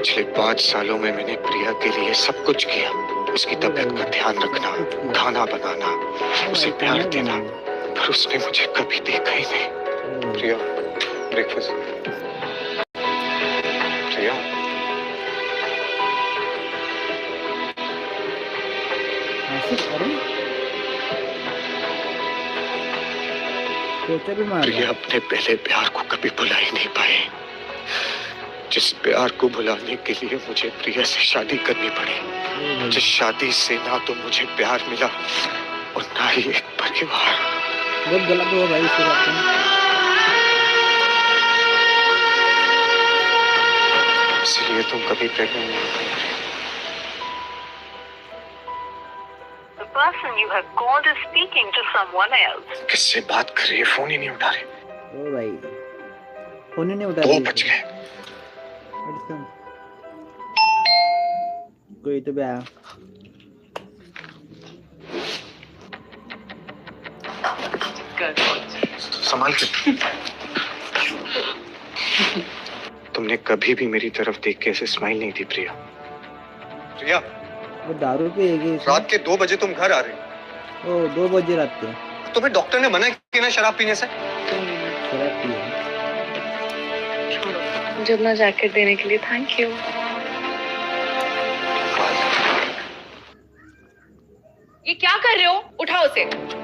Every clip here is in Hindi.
पिछले 5 सालों में मैंने प्रिया के लिए सब कुछ किया। उसकी तबीयत का ध्यान रखना, खाना बनाना, उसे प्यार देना, पर उसने मुझे कभी देखा ही नहीं। प्रिया, ब्रेकफास्ट। प्रिया, प्रिया अपने पहले प्यार को कभी भुला ही नहीं पाए। जिस प्यार को भुलाने के लिए मुझे प्रिया से शादी करनी पड़ी, जिस शादी से ना तो मुझे प्यार मिला और ना ही एक परिवार। बहुत गलत हुआ भाई इसके बात में। इसलिए तुम कभी प्रेग्नेंट नहीं हुई। The person you have called is speaking to someone else. किससे बात कर रही है? फोन ही नहीं उठा रहे। ओ भाई, फोन ही नहीं उठा रहे। 2 बज गए। कोई तो आया। संभाल के। तुमने कभी भी मेरी तरफ देख के ऐसे स्माइल नहीं दी प्रिया। प्रिया, वो दारू पिएगी। रात के 2 बजे तुम घर आ रहे हो। 2 बजे रात के। तुम्हें डॉक्टर ने मना किया ना शराब पीने से? शराब पिए। मुझे अपना जैकेट देने के लिए थैंक यू। ये क्या कर रहे हो? उठाओ उसे।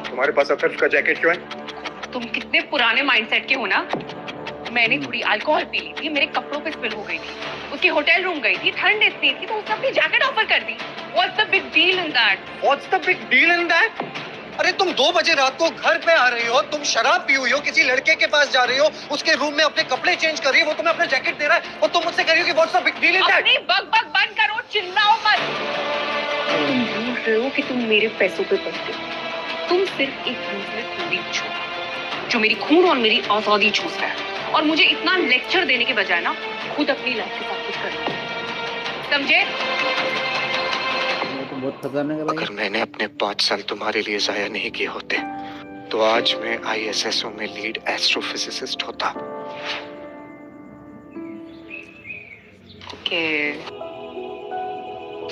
तुम्हारे पास अथर्व का जैकेट क्यों है? तुम कितने पुराने माइंडसेट के हो ना। मैंने थोड़ी अल्कोहल पी ली थी, मेरे कपड़ों पे स्पिल हो गई थी, उसकी होटल रूम गई थी, ठंड इतनी थी तो उसने अपनी जैकेट ऑफर कर दी। What's the big deal in that? What's the big deal in that? अरे तुम 2 बजे रात को घर पे आ रही हो, तुम शराब पी हुई हो, किसी लड़के के पास जा रही हो, उसके रूम में अपने कपड़े चेंज कर रही हो, वो तुम्हें अपना जैकेट दे रहा है और तुम मुझसे कह रही हो कि what's the big deal in that? अपनी बक बंद करो, चिल्लाओ मत। तुम भूल रहे हो कि तुम मेरे पैसों पे पड़ते हो। तुम सिर्फ एक यूजलेस लीड हो जो मेरी खून और मेरी आजादी चूस रहा है, और मुझे इतना लेक्चर देने के बजाय ना खुद अपनी लाइफ के साथ कुछ करना, समझे? बहुत खतरनाक है भाई। अगर मैंने अपने 5 साल तुम्हारे लिए जाया नहीं किए होते तो आज मैं ISSO में लीड एस्ट्रोफिजिसिस्ट होता। ओके,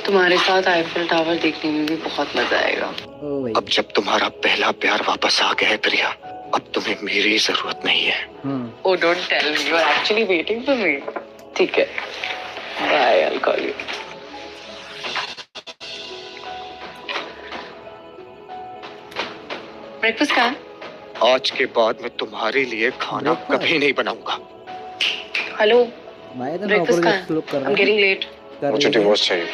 तुम्हारे साथ आईफिल टावर देखने में भी बहुत मजा आएगा। अब जब तुम्हारा पहला प्यार वापस आ गया है प्रिया, अब तुम्हें मेरी जरूरत नहीं है। Oh, don't tell me you're actually waiting for me. ठीक है, bye, I'll call you. Breakfast कहाँ? आज के बाद मैं तुम्हारे लिए खाना कभी नहीं बनाऊंगा। हेलो, ब्रेकफास्ट कहाँ? I'm getting late. मुझे डिवोर्स चाहिए।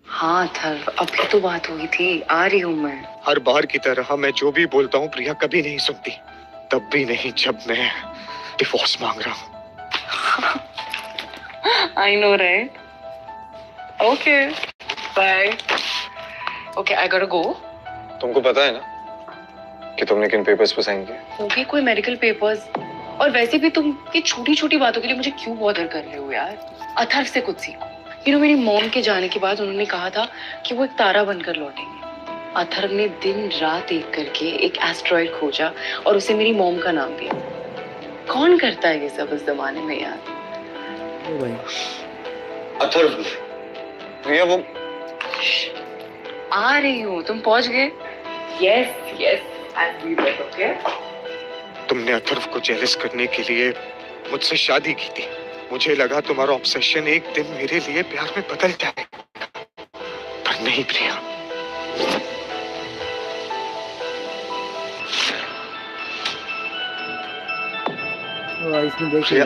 हाँ अथर्व, अभी तो बात हुई थी, आ रही हूँ मैं। हर बार की तरह मैं जो भी बोलता हूँ प्रिया कभी नहीं सुनती, तब भी नहीं जब मैं डिवोर्स मांग रहा हूँ। I know, right? Okay, bye. Okay, I gotta go. तुमको पता है ना कि तुमने किन पेपर्स पे साइन किए? वो भी कोई मेडिकल पेपर्स, और वैसे भी तुम ये छोटी छोटी बातों के लिए मुझे क्यों बॉदर कर रहे हो यार? अथर्व से कुछ सीखो। मेरी मॉम के जाने के बाद उन्होंने कहा था कि वो एक तारा बनकर लौटेंगे। अथर्व ने दिन रात एक करके एक एस्ट्रॉइड खोजा और उसे मेरी मॉम का नाम दिया। कौन करता है ये सब इस जमाने में यार? अथर्व, प्रिया वो आ रही हूँ, तुम पहुंच गए? Yes yes, I'll be back, okay? तुमने अथर्व को जेलस करने के लिए मुझसे शादी की थी। मुझे लगा तुम्हारा ऑब्सेशन एक दिन मेरे लिए प्यार में बदल जाएगा, पर नहीं प्रिया। इसमें देख लिया।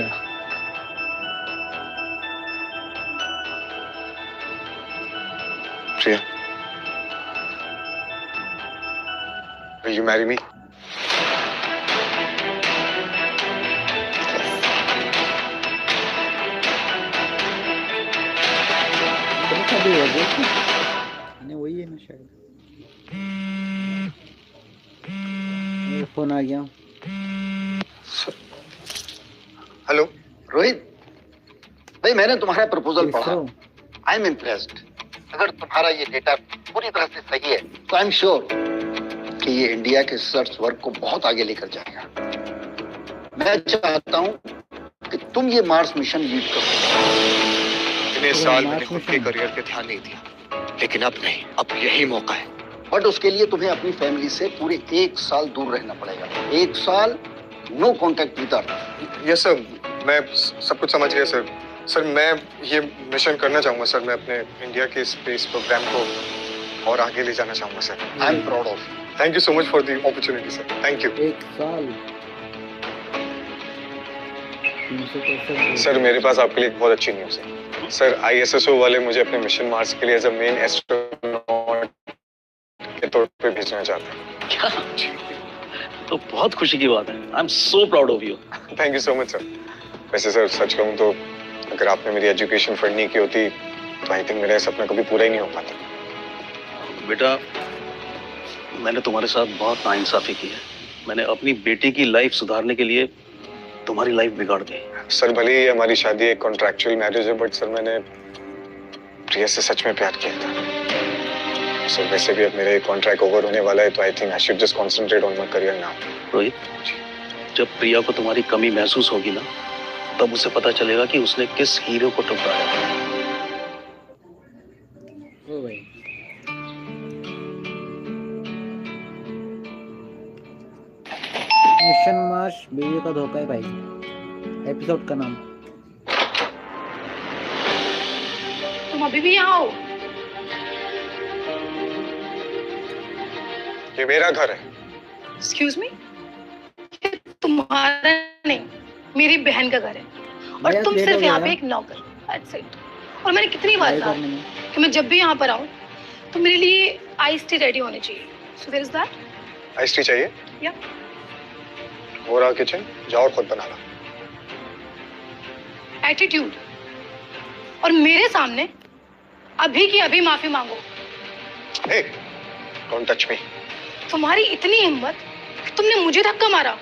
प्रिया, will you marry me? वही है ना शायद। फोन आ गया। हेलो रोहित भाई, मैंने तुम्हारा प्रपोजल पढ़ा। I am impressed. अगर तुम्हारा ये डेटा पूरी तरह से सही है तो आई एम श्योर कि ये इंडिया के रिसर्च वर्क को बहुत आगे लेकर जाएगा। मैं चाहता हूँ कि तुम ये मार्स मिशन लीड करो। इतने साल मैंने खुद के करियर पे ध्यान नहीं दिया, लेकिन अब नहीं, अब यही मौका है। बट उसके लिए तुम्हें अपनी फैमिली से पूरे 1 साल दूर रहना पड़ेगा। 1 साल no contact with Earth. Yes sir, मैं सब कुछ समझ गया सर। सर मैं ये मिशन करना चाहूँगा सर, मैं अपने इंडिया के स्पेस प्रोग्राम को और आगे ले जाना चाहूँगा sir. I am proud of you. Thank you so much for the opportunity sir, thank you. 1 साल 300%। सर मेरे पास आपके लिए एक बहुत अच्छी न्यूज़ है सर। ISSO वाले मुझे अपने मिशन मार्स के लिए एज अ मेन एस्ट्रोनॉट के तौर पे भेजना चाहते हैं। क्या? तो बहुत खुशी की बात है। I am so proud of you. Thank you so much sir. वैसे सर सच कहूँ तो अगर आपने मेरी एजुकेशन फंड नहीं की होती तो आई थिंक मेरा सपना कभी पूरा ही नहीं हो पाता। बेटा, मैंने तुम्हारे साथ बहुत नाइंसाफी की है। मैंने अपनी बेटी की लाइफ सुधारने के लिए तुम्हारी लाइफ बिगाड़ दी। सर भले ही हमारी शादी एक कॉन्ट्रैक्चुअल मैरिज है, बट सर मैंने प्रिया से सच में प्यार किया था। सर वैसे भी अब मेरे कॉन्ट्रैक्ट ओवर होने वाला है, तो I think I should just concentrate on my career now. Rohit, जब प्रिया को तुम्हारी कमी महसूस होगी ना, तब उसे पता चलेगा कि उसने किस हीरो को ठुकराया। ओ भाई, मिशन मार्स बीवी का धोखा है भाई, एपिसोड का नाम। तुम अभी भी यहाँ हो? ये मेरा घर है। एक्सक्यूज मी, तुम्हारा नहीं, मेरी बहन का घर है और तुम सिर्फ यहाँ पे एक नौकर। That's it. और मैंने कितनी बार कहा कि मैं जब भी यहाँ पर आऊँ तो मेरे लिए आइस टी रेडी होनी चाहिए। So there is that. Ice tea चाहिए? Yeah. वो रहा किचन, जाओ और खुद बना लो। एटीट्यूड, और मेरे सामने अभी की अभी माफी मांगो। Hey, don't touch me. तुम्हारी इतनी हिम्मत कि तुमने मुझे धक्का मारा।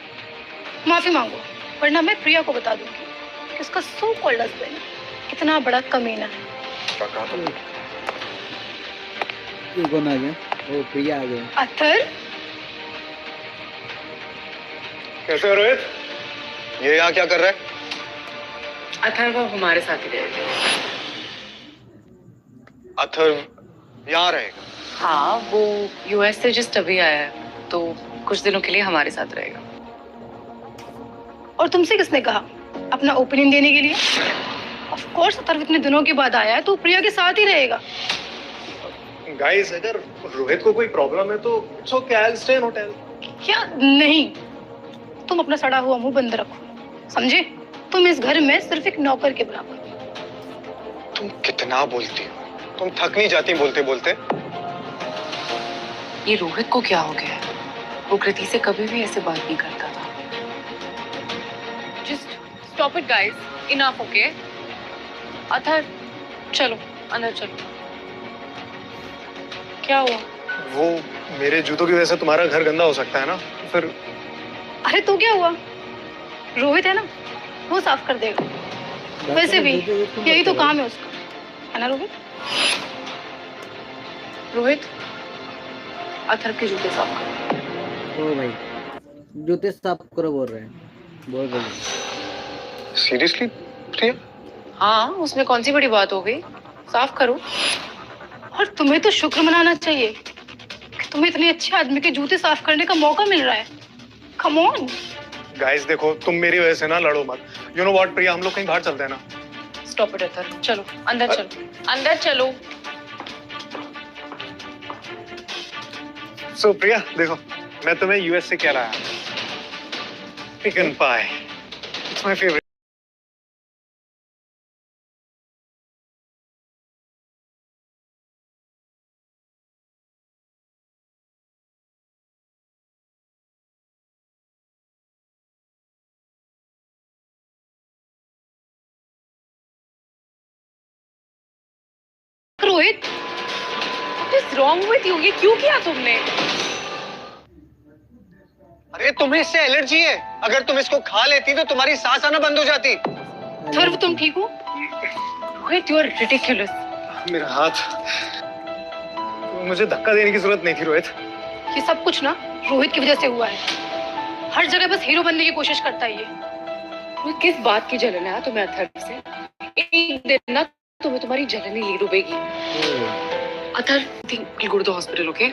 माफी मांगो, वरना मैं प्रिया को बता दूंगी कि उसका सो कॉल्ड हस्बैंड कितना बड़ा कमीना है। क्या कहा तुमने? ये कौन आ गया? ओ प्रिया आ गई। अथर, कैसे हो रोहित? ये यहाँ क्या कर रहा है? अथर्व हमारे साथ ही रहेगा। अथर्व यहाँ रहेगा? हाँ, वो यूएस से जस्ट अभी आया है, तो कुछ दिनों के लिए हमारे साथ रहेगा। और तुमसे किसने कहा अपना ओपिनियन देने के लिए? ऑफ कोर्स अथर्व इतने दिनों के बाद आया है तो प्रिया के साथ ही रहेगा। गाइस, अगर रोहित को कोई प्रॉब्लम है तो it's okay, I will stay in hotel. क्या नहीं, तुम अपना सड़ा हुआ मुंह बंद रखो, समझे? तुम इस घर में सिर्फ एक नौकर के बराबर। तुम कितना बोलती हो? तुम थक नहीं जाती बोलते बोलते? ये रोहित को क्या हो गया है? वो कृति से कभी भी ऐसे बात नहीं करता था। Just stop it guys, enough, okay? Athar, चलो अंदर चलो। क्या हुआ? वो मेरे जूतों की वजह से तुम्हारा घर गंदा हो सकता है ना, फिर अरे तो क्या हुआ, रोहित है ना, वो साफ कर देगा। वैसे भी यही तो काम है उसका, है ना रोहित? रोहित, अथर के जूते साफ करो। ओ भाई, जूते साफ करो बोल रहे हैं, बोल रहे हैं। सीरियसली प्रिया? हाँ, उसमें कौन सी बड़ी बात हो गई, साफ करो। और तुम्हें तो शुक्र मनाना चाहिए कि तुम्हें इतने अच्छे आदमी के जूते साफ करने का मौका मिल रहा है। कम ऑन गाइस, देखो तुम मेरी वजह से ना लड़ो मत। यू नो व्हाट प्रिया, हम लोग कहीं बाहर चलते हैं ना। स्टॉप इट अथर, चलो अंदर चलो, अंदर चलो। सो प्रिया देखो, मैं तुम्हें यूएस से क्या लाया, chicken pi, it's my favourite. Rohit, what is wrong with you? ये क्यों किया तुमने? अरे तुम्हें इससे एलर्जी है, अगर तुम इसको खा लेती तो तुम्हारी सांस आना बंद हो जाती। थर्व, तुम ठीक हो? Rohit, you are ridiculous. मेरा हाथ, मुझे धक्का देने की जरूरत नहीं थी रोहित। ये सब कुछ ना रोहित की वजह से हुआ है। हर जगह बस हीरो बनने की कोशिश करता है ये। तुम्हें किस बात की जलन है तुम्हें अथर्व से? एक दिन ना तुम्हें तुम्हारी जलन ही ले डूबेगी। Atharva, go to the hospital, okay?